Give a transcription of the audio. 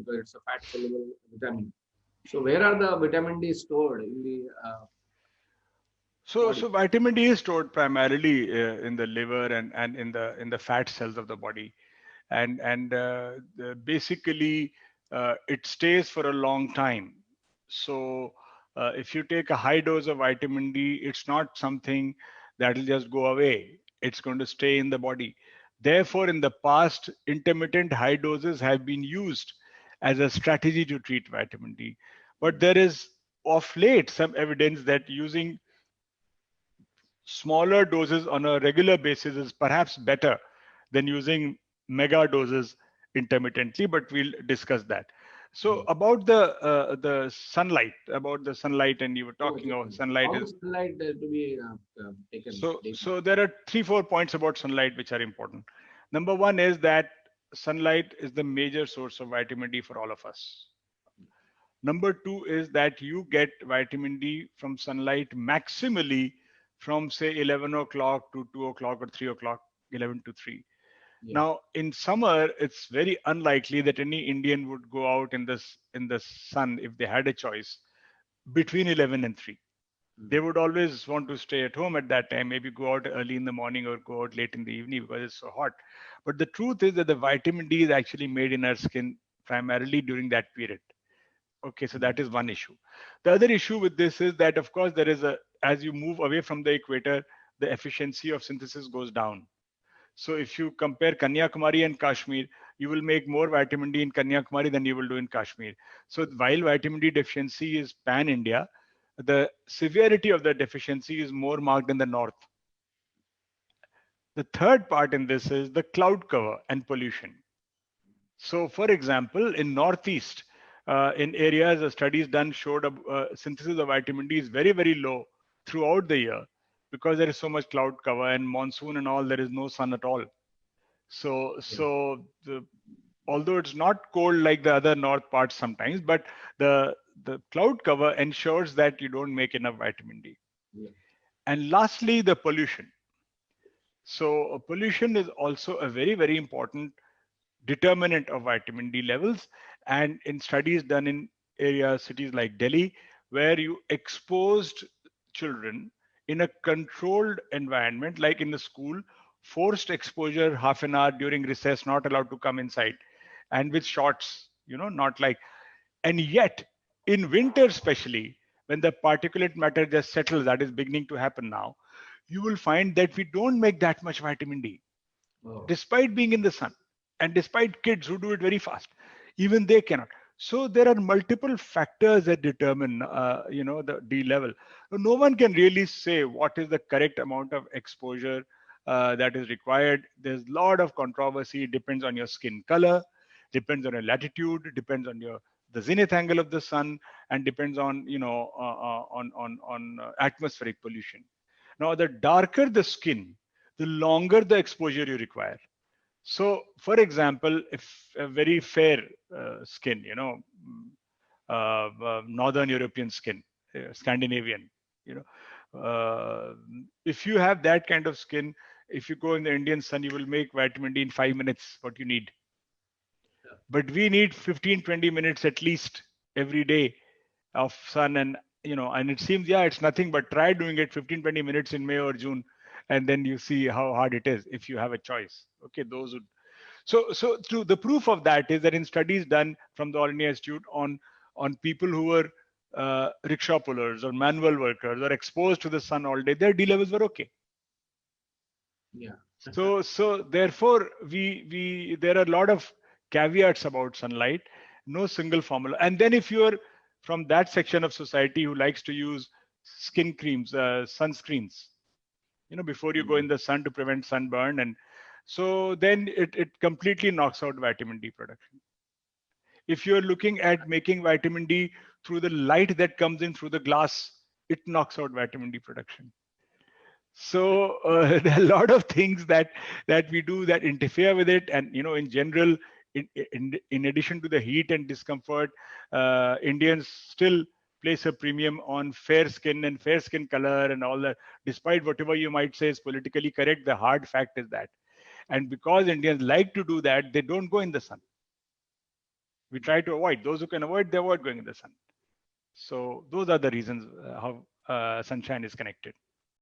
because it's a fat soluble vitamin. So where are the vitamin D stored in the So, body? so vitamin D is stored primarily in the liver and in the fat cells of the body, and basically it stays for a long time. So, if you take a high dose of vitamin D, it's not something that will just go away. It's going to stay in the body. Therefore, in the past, intermittent high doses have been used as a strategy to treat vitamin D. But there is of late some evidence that using smaller doses on a regular basis is perhaps better than using mega doses intermittently, but we'll discuss that. So about the sunlight, and you were Oh, talking about okay. sunlight How is is sunlight to be taken daily? so there are 3 4 points about sunlight which are important. Number one is that sunlight is the major source of vitamin D for all of us. Number two is that you get vitamin D from sunlight maximally from say 11 o'clock to 2 o'clock or 3 o'clock, 11 to 3. Yeah. Now, in summer, it's very unlikely that any Indian would go out in the sun if they had a choice between 11 and 3. They would always want to stay at home at that time, maybe go out early in the morning or go out late in the evening because it's so hot. But the truth is that the vitamin D is actually made in our skin primarily during that period. Okay, so that is one issue. The other issue with this is that, of course, there is a, as you move away from the equator, the efficiency of synthesis goes down. So if you compare Kanyakumari and Kashmir, you will make more vitamin D in Kanyakumari than you will do in Kashmir. So while vitamin D deficiency is pan India, the severity of the deficiency is more marked in the north. The third part in this is the cloud cover and pollution. So, for example, in Northeast, in areas, studies done showed synthesis of vitamin D is very, very low throughout the year because there is so much cloud cover and monsoon and all, there is no sun at all. So although it's not cold like the other north parts sometimes, but the cloud cover ensures that you don't make enough vitamin D. Yeah. And lastly, the pollution. So pollution is also a very, very important determinant of vitamin D levels. And in studies done in areas, cities like Delhi, where you exposed children in a controlled environment, like in the school, forced exposure half an hour during recess, not allowed to come inside, and with shorts, not like, and yet in winter, especially when the particulate matter just settles, that is beginning to happen now, you will find that we don't make that much vitamin D Oh, despite being in the sun, and despite kids who do it very fast, even they cannot. So there are multiple factors that determine the D level. No one can really say what is the correct amount of exposure that is required. There's a lot of controversy. It depends on your skin color, depends on your latitude, depends on your the zenith angle of the sun, and depends on atmospheric pollution. Now, the darker the skin, the longer the exposure you require. So, for example, if a very fair skin, Northern European skin, Scandinavian, you know, if you have that kind of skin, if you go in the Indian sun, you will make vitamin D in 5 minutes, what you need. But we need 15, 20 minutes at least every day of sun. And it seems, yeah, it's nothing, but try doing it 15, 20 minutes in May or June. And then you see how hard it is if you have a choice. Okay, those would so the proof of that is that in studies done from the All India Institute on people who were rickshaw pullers or manual workers or exposed to the sun all day, their D levels were okay. yeah. So therefore we there are a lot of caveats about sunlight, no single formula. And then if you're from that section of society who likes to use skin creams, sunscreens, before you go in the sun to prevent sunburn, and so then it completely knocks out vitamin D production. If you're looking at making vitamin D through the light that comes in through the glass, it knocks out vitamin D production. So there are a lot of things that we do that interfere with it. And in general, in addition to the heat and discomfort, Indians still place a premium on fair skin and fair skin color and all that. Despite whatever you might say is politically correct, the hard fact is that. And because Indians like to do that, they don't go in the sun, We try to avoid. Those who can avoid, they avoid going in the sun. So those are the reasons how sunshine is connected.